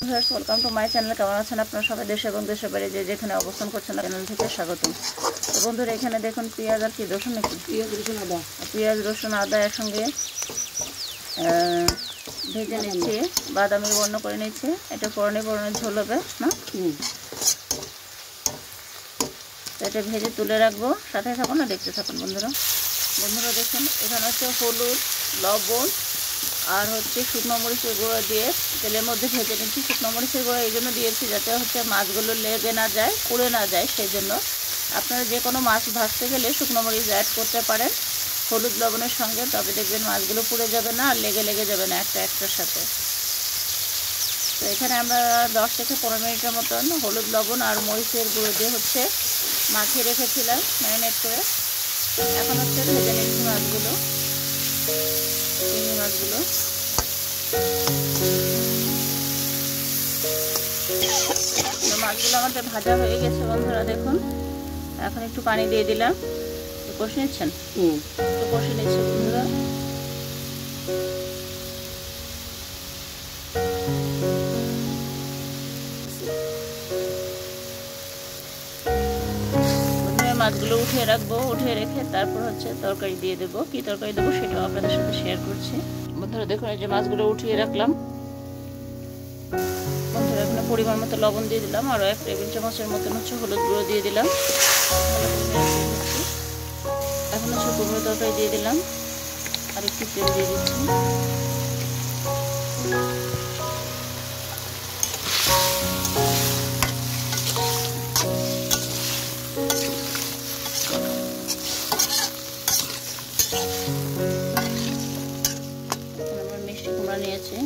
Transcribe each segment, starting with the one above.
Viewers, welcome to my channel. কেমন আছেন আপনারা সবাই? দেশে এবং দেশের বাইরে যে যেখানে অবস্থান করছেন চ্যানেল থেকে স্বাগতম। তো বন্ধুরা, এখানে দেখুন পেঁয়াজ আর কি রসুন, নাকি পেঁয়াজ রসুন আদা একসঙ্গে ভেজে নিচ্ছি, বাদামি বর্ণ করে নিচ্ছি। এটা ফোড়নে ঝোল হবে না, এটা ভেজে তুলে রাখবো। সাথে থাকুন না, দেখতে থাকুন বন্ধুরা। দেখুন এখানে হচ্ছে হলুদ, লবণ আর হচ্ছে শুকনো মরিচের গুঁড়ো দিয়ে তেলের মধ্যে ভেজে নিচ্ছি। শুকনো মরিচের গুঁড়ো এই জন্য দিয়েছি যাতে হচ্ছে মাছগুলো লেগে না যায়, পুড়ে না যায়, সেই জন্য। আপনারা যে কোনো মাছ ভাজতে গেলে শুকনো মরিচ অ্যাড করতে পারেন হলুদ লবণের সঙ্গে, তবে দেখবেন মাছগুলো পুড়ে যাবে না আর লেগে যাবে না একটার সাথে। তো এখানে আমরা 10 থেকে 15 মিনিটের মতন হলুদ লবণ আর মরিচের গুঁড়ো দিয়ে হচ্ছে মাখিয়ে রেখেছিলাম ম্যারিনেট করে। এখন হচ্ছে ভেজে নিচ্ছি মাছগুলো, চিংড়ি মাছগুলো। মাছগুলো আমাদের ভাজা হয়ে গেছে বন্ধুরা, দেখুন। এখন একটু পানি দিয়ে দিলাম। কষে নিচ্ছেন? একটু কষে নিচ্ছি বন্ধুরা। মাছগুলো উঠিয়ে রাখবো, উঠিয়ে রেখে তারপর হচ্ছে তরকারি দিয়ে দেবো। কি তরকারি দেবো সেটাও আপনাদের সাথে শেয়ার করছি বন্ধুরা। দেখুন এই যে মাছগুলো উঠিয়ে রাখলাম বন্ধুরা। এখানে পরিমাণ মতো লবণ দিয়ে দিলাম, আরও 1 টেবিল চামচের মতন হচ্ছে হলুদ গুঁড়ো দিয়ে দিলাম। এখন হচ্ছে কুমড়ো তরকারি দিয়ে দিলাম, আর একটু তেল দিয়ে দিচ্ছি। মিষ্টি কুমড়া নিয়েছি,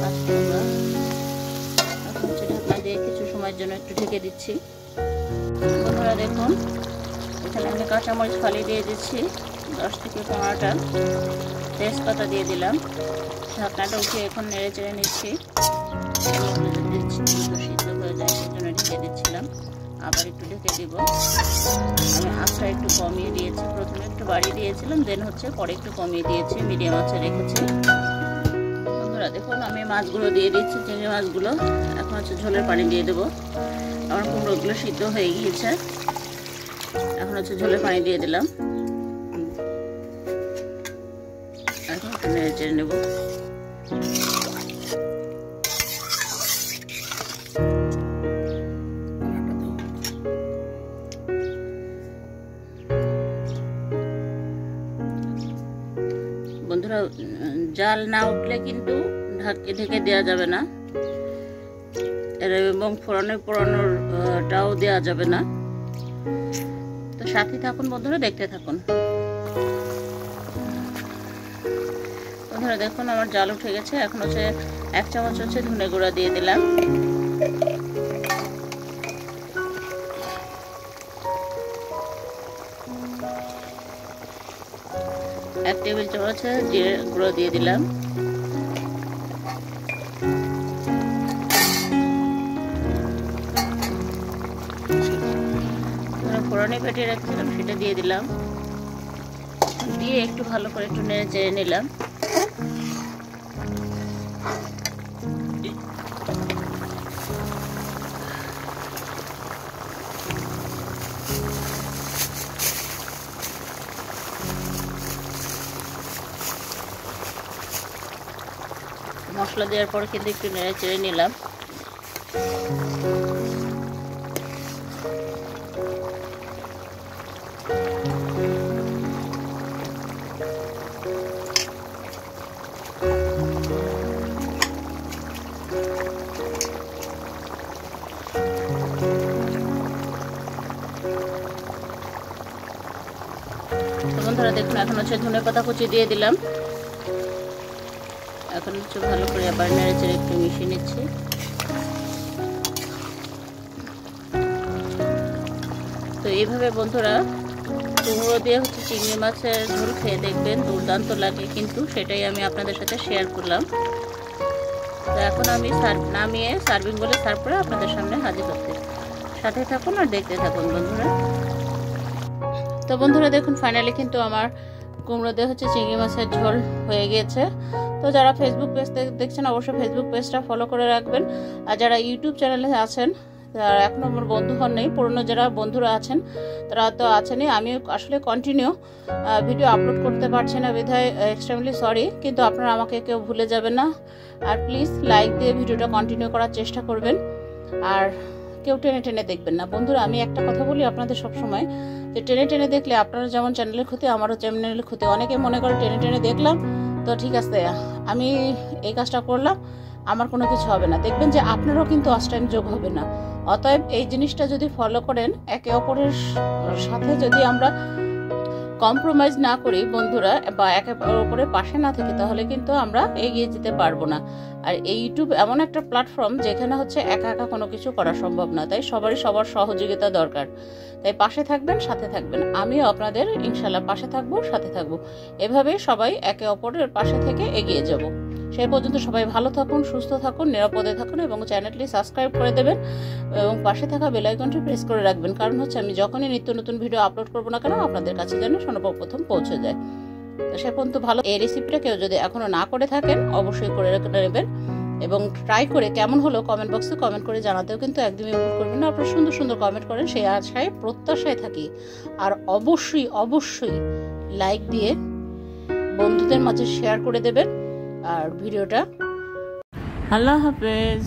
কাঁচা কুমড়া। এখন হচ্ছে ঢাকনা দিয়ে কিছু সময়ের জন্য একটু ঢেকে দিচ্ছি বন্ধুরা। দেখুন এখানে আমি কাঁচামরিচ ফালি দিয়ে দিচ্ছি 10 থেকে 15টা, তেজপাতা দিয়ে দিলাম। ঢাকনাটা উঠিয়ে এখন নেড়ে চেড়ে নিচ্ছি। সিদ্ধ হয়ে যায় সেই জন্য ঢেকে দিচ্ছিলাম, আবার একটু ঢেকে দিব। আমি আঁচটা একটু কমিয়ে দিয়েছি, প্রথমে একটু বাড়িয়ে দিয়েছিলাম, দেন হচ্ছে পরে একটু কমিয়ে দিয়েছি, মিডিয়াম আঁচে রেখেছি বন্ধুরা। দেখুন আমি মাছগুলো দিয়ে দিচ্ছি, চিংড়ি মাছগুলো। এখন হচ্ছে ঝোলের পানি দিয়ে দেবো। আমার কুমড়োগুলো সিদ্ধ হয়ে গিয়েছে, এখন হচ্ছে ঝোলের পানি দিয়ে দিলাম। এখন একটু নেড়ে চেড়ে নেব। বন্ধুরা, জাল না উঠলে কিন্তু ঢেকে দেওয়া যাবে না, এবং পোড়ানোটাও দেওয়া যাবে না। তো সাথে থাকুন বন্ধুরা, দেখতে থাকুন বন্ধুরা। দেখুন আমার জাল উঠে গেছে। এখন হচ্ছে 1 চামচ হচ্ছে ধনে গুঁড়া দিয়ে দিলাম। 1 টেবিল চামচ জিরে গুঁড়ো দিয়ে দিলাম। ফোড়নে পেটে রাখছিলাম সেটা দিয়ে দিলাম, দিয়ে একটু ভালো করে একটু নেড়ে চেড়ে নিলাম। মশলা দেওয়ার পর কিন্তু একটু নেড়ে চেড়ে নিলাম। বন্ধুরা দেখুন এখন হচ্ছে ধনেপাতা কুচি দিয়ে দিলাম। এখন হচ্ছে ভালো করে আবার নেড়ে চেড়ে একটু মিশিয়ে নিচ্ছি। তো এইভাবে বন্ধুরা কুমড়ো দিয়ে হচ্ছে চিংড়ি মাছের ঝোল খেয়ে দেখবেন, দুর্দান্ত লাগে, কিন্তু সেটাই আমি আপনাদের সাথে শেয়ার করলাম। তো এখন আমি নামিয়ে সার্ভিং বলে সার্ভ করে আপনাদের সামনে হাজির হচ্ছে। সাথে থাকুন আর দেখতে থাকুন বন্ধুরা। তো বন্ধুরা দেখুন ফাইনালি কিন্তু আমার কুমড়ো দিয়ে হচ্ছে চিংড়ি মাছের ঝোল হয়ে গিয়েছে। তো যারা ফেসবুক পেজ দেখছেন অবশ্যই ফেসবুক পেজটা ফলো করে রাখবেন। আর যারা ইউটিউব চ্যানেলে আছেন, যারা এখনও আমার বন্ধু হন নেই, পুরনো যারা বন্ধুরা আছেন তারা তো আছেনই। আমি আসলে কন্টিনিউ ভিডিও আপলোড করতে পারছি না, বিধায় এক্সট্রিমলি সরি, কিন্তু আপনারা আমাকে কেউ ভুলে যাবেন না। আর প্লিজ লাইক দিয়ে ভিডিওটা কন্টিনিউ করার চেষ্টা করবেন, আর কেউ টেনে টেনে দেখবেন না। বন্ধুরা আমি একটা কথা বলি আপনাদের সবসময়, যে টেনে টেনে দেখলে আপনারা যেমন চ্যানেলের ক্ষতি, আমারও চ্যানেলের ক্ষতি। অনেকে মনে করে টেনে টেনে দেখলাম তো ঠিক আছে, আমি এই কাজটা করলাম, আমার কোনো কিছু হবে না। দেখবেন যে আপনারও কিন্তু অস টাইম যোগ হবে না। অতএব এই জিনিসটা যদি ফলো করেন, একে অপরের সাথে যদি আমরা কম্প্রোমাইজ না করি বন্ধুরা, বা একে অপরের পাশে না থাকি, তাহলে কিন্তু আমরা এগিয়ে যেতে পারবো না। আর এই ইউটিউব এমন একটা প্ল্যাটফর্ম যেখানে হচ্ছে একা একা কোনো কিছু করা সম্ভব না, তাই সবার সহযোগিতা দরকার। তাই পাশে থাকবেন, সাথে থাকবেন। আমিও আপনাদের ইনশাল্লাহ পাশে থাকবো, সাথে থাকবো। এভাবে সবাই একে অপরের পাশে থেকে এগিয়ে যাব। সেই পর্যন্ত সবাই ভালো থাকুন, সুস্থ থাকুন, নিরাপদে থাকুন, এবং চ্যানেলটি সাবস্ক্রাইব করে দেবেন এবং পাশে থাকা বেল আইকনটি প্রেস করে রাখবেন। কারণ হচ্ছে আমি যখনই নিত্য নতুন ভিডিও আপলোড করবো না কেন, আপনাদের কাছে যেন সর্বপ্রথম পৌঁছে যায়। তো সে পর্যন্ত ভালো। এই রেসিপিটা কেউ যদি এখনো না করে থাকেন অবশ্যই করে নেবেন, এবং ট্রাই করে কেমন হলো কমেন্ট বক্সে কমেন্ট করে জানাতেও কিন্তু একদমই ভুল করবেন না। আপনারা সুন্দর সুন্দর কমেন্ট করেন, সেই আশায় প্রত্যাশায় থাকি। আর অবশ্যই লাইক দিয়ে বন্ধুদের মাঝে শেয়ার করে দেবেন আর ভিডিওটা। আল্লাহ হাফেজ।